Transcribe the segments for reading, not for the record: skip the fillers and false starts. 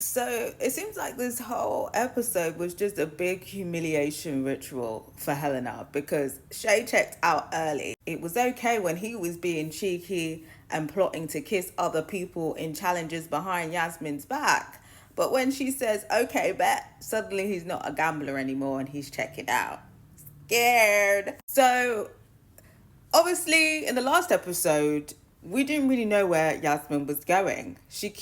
So it seems like this whole episode was just a big humiliation ritual for Helena because Shay checked out early. It was okay when he was being cheeky and plotting to kiss other people in challenges behind Yasmin's back. But when she says, okay, bet, suddenly he's not a gambler anymore and he's checking out. Scared. So obviously, in the last episode, we didn't really know where Yasmin was going. She's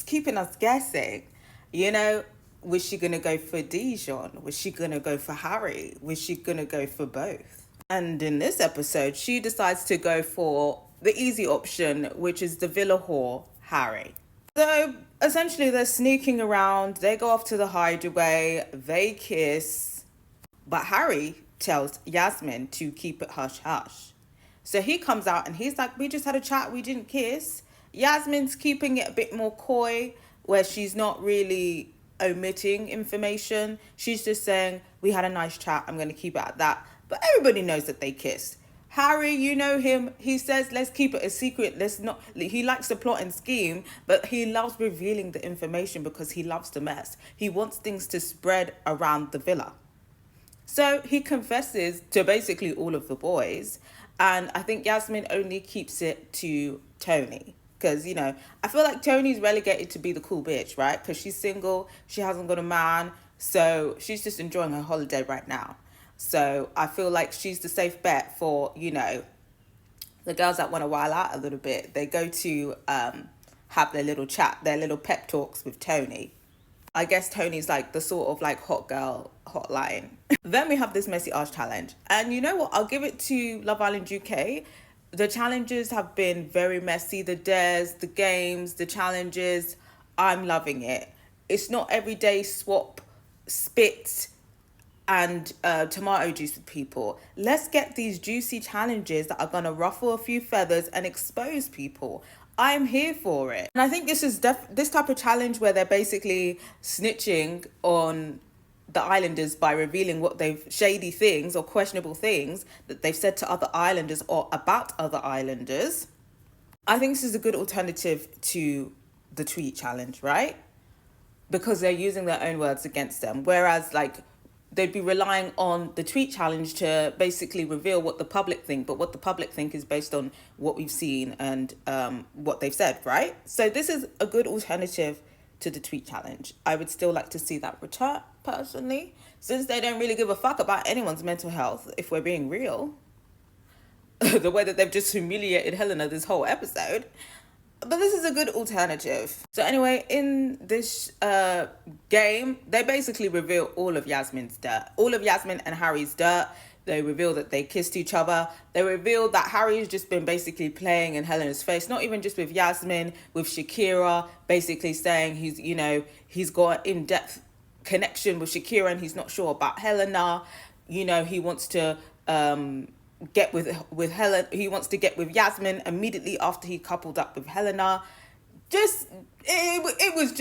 keeping us guessing. You know, was she gonna go for Dijon? Was she gonna go for Harry? Was she gonna go for both? And in this episode, she decides to go for the easy option, which is the Villa whore, Harry. So essentially, they're sneaking around. They go off to the hideaway. They kiss. But Harry tells Yasmin to keep it hush hush. So he comes out and he's like, we just had a chat, we didn't kiss. Yasmin's keeping it a bit more coy, where she's not really omitting information. She's just saying, we had a nice chat, I'm going to keep it at that. But everybody knows that they kissed. Harry, you know him. He says, let's keep it a secret. Let's not. He likes to plot and scheme, but he loves revealing the information because he loves to mess. He wants things to spread around the villa. So he confesses to basically all of the boys. And I think Yasmin only keeps it to Tony. Because, I feel like Tony's relegated to be the cool bitch, right? Because she's single, she hasn't got a man. So she's just enjoying her holiday right now. So I feel like she's the safe bet for, the girls that want to while out a little bit. They go to have their little chat, their little pep talks with Tony. I guess Tony's like the sort of like hot girl hotline. Then we have this messy ass challenge. And you know what? I'll give it to Love Island UK. The challenges have been very messy. The dares, the games, the challenges. I'm loving it. It's not everyday swap, spit, and tomato juice with people. Let's get these juicy challenges that are going to ruffle a few feathers and expose people. I'm here for it. And I think this is this type of challenge where they're basically snitching on the islanders by revealing what they've shady things or questionable things that they've said to other islanders or about other islanders. I think this is a good alternative to the tweet challenge, right? Because they're using their own words against them. Whereas like they'd be relying on the tweet challenge to basically reveal what the public think, but what the public think is based on what we've seen and what they've said, right? So this is a good alternative to the tweet challenge. I would still like to see that return, personally, since they don't really give a fuck about anyone's mental health, if we're being real. The way that they've just humiliated Helena this whole episode. But this is a good alternative. So anyway, in this game, they basically reveal all of Yasmin's dirt. All of Yasmin and Harry's dirt. They reveal that they kissed each other. They reveal that Harry's just been basically playing in Helena's face. Not even just with Yasmin, with Shakira. Basically saying he's got an in-depth connection with Shakira and he's not sure about Helena. He wants to get with Helen. He wants to get with Yasmin immediately after he coupled up with Helena. It was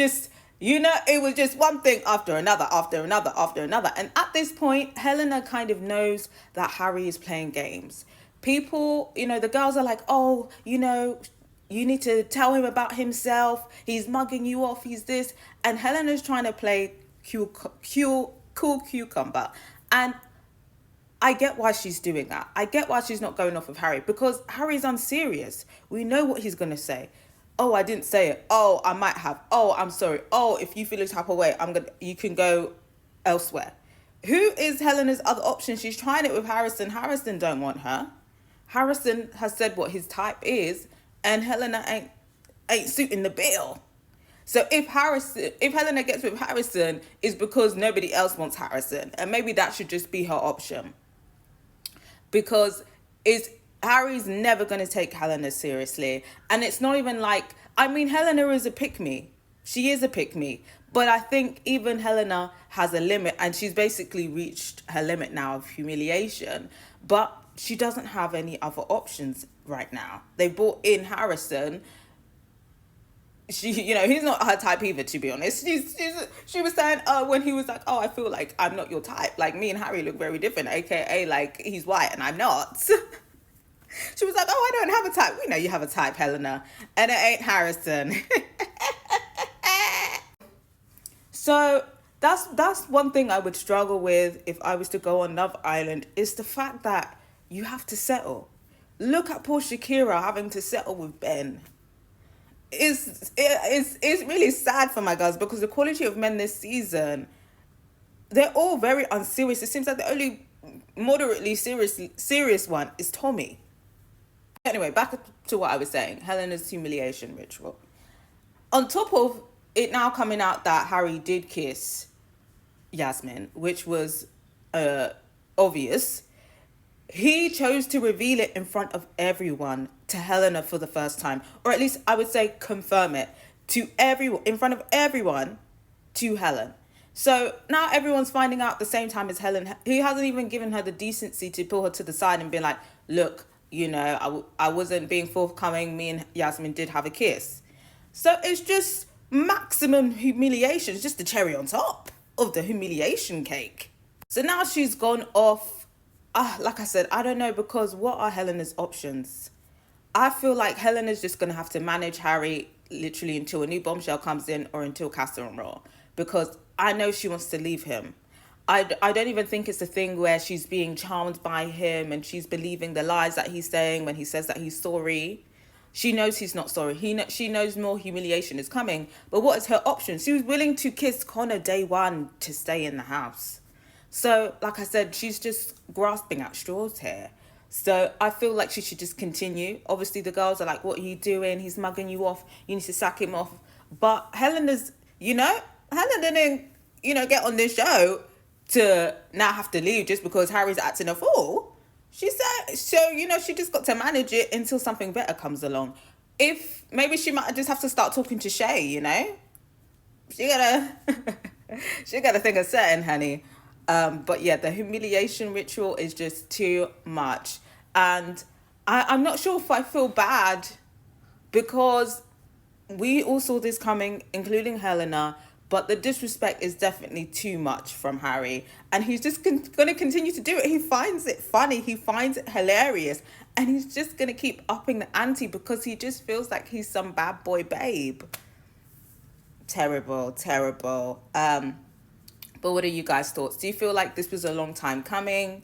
just one thing after another, after another, after another. And at this point, Helena kind of knows that Harry is playing games. People, the girls are like, oh, you need to tell him about himself. He's mugging you off. He's this. And Helena's trying to play cool cucumber. And I get why she's doing that. I get why she's not going off with Harry, because Harry's unserious. We know what he's going to say. Oh, I didn't say it. Oh, I might have. Oh, I'm sorry. Oh, if you feel a type of way, you can go elsewhere. Who is Helena's other option? She's trying it with Harrison. Harrison don't want her. Harrison has said what his type is, and Helena ain't suiting the bill. So if Helena gets with Harrison, it's because nobody else wants Harrison, and maybe that should just be her option. Because Harry's never going to take Helena seriously. And it's not even like, Helena is a pick-me. She is a pick-me. But I think even Helena has a limit, and she's basically reached her limit now of humiliation. But she doesn't have any other options right now. They brought in Harrison. He's not her type either, to be honest. She was saying, when he was like, oh, I feel like I'm not your type. Like, me and Harry look very different, aka, like, he's white and I'm not. She was like, oh, I don't have a type. We know you have a type, Helena. And it ain't Harrison. So that's one thing I would struggle with if I was to go on Love Island, is the fact that you have to settle. Look at poor Shakira having to settle with Ben. It's really sad for my girls, because the quality of men this season, they're all very unserious. It seems like the only moderately serious one is Tommy. Anyway, back to what I was saying. Helena's humiliation ritual. On top of it now coming out that Harry did kiss Yasmin, which was obvious, he chose to reveal it in front of everyone to Helena for the first time, or at least I would say confirm it to everyone, in front of everyone, to Helen. So now everyone's finding out at the same time as Helen. He hasn't even given her the decency to pull her to the side and be like, look, I wasn't being forthcoming. Me and Yasmin did have a kiss. So it's just maximum humiliation. It's just the cherry on top of the humiliation cake. So now she's gone off. Like I said, I don't know, because what are Helena's options? I feel like Helena's just going to have to manage Harry literally until a new bombshell comes in, or until Castle and Roll, because I know she wants to leave him. I don't even think it's a thing where she's being charmed by him and she's believing the lies that he's saying when he says that he's sorry. She knows he's not sorry. She knows more humiliation is coming. But what is her option? She was willing to kiss Connor day one to stay in the house. So, like I said, she's just grasping at straws here. So I feel like she should just continue. Obviously, the girls are like, what are you doing? He's mugging you off. You need to sack him off. But Helen didn't, get on this show to now have to leave just because Harry's acting a fool. She said, so, she just got to manage it until something better comes along. If maybe she might just have to start talking to Shay, She gotta, she gotta think of certain, honey. But yeah, the humiliation ritual is just too much. And I'm not sure if I feel bad, because we all saw this coming, including Helena, but the disrespect is definitely too much from Harry. And he's just going to continue to do it. He finds it funny. He finds it hilarious. And he's just going to keep upping the ante because he just feels like he's some bad boy babe. Terrible, terrible. But what are you guys' thoughts? Do you feel like this was a long time coming?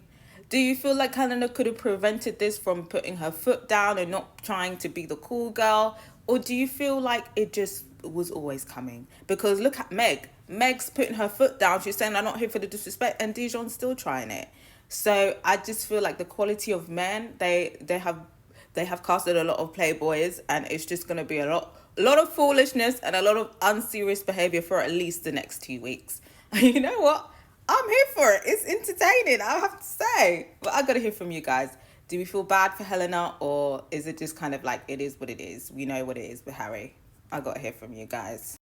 Do you feel like Helena could have prevented this from putting her foot down and not trying to be the cool girl? Or do you feel like it just was always coming? Because look at Meg. Meg's putting her foot down. She's saying, I'm not here for the disrespect. And Dijon's still trying it. So I just feel like the quality of men, they have casted a lot of playboys. And it's just going to be a lot of foolishness and a lot of unserious behavior for at least the next 2 weeks. You know what? I'm here for it. It's entertaining, I have to say. But I got to hear from you guys. Do we feel bad for Helena, or is it just kind of like it is what it is? We know what it is with Harry. I got to hear from you guys.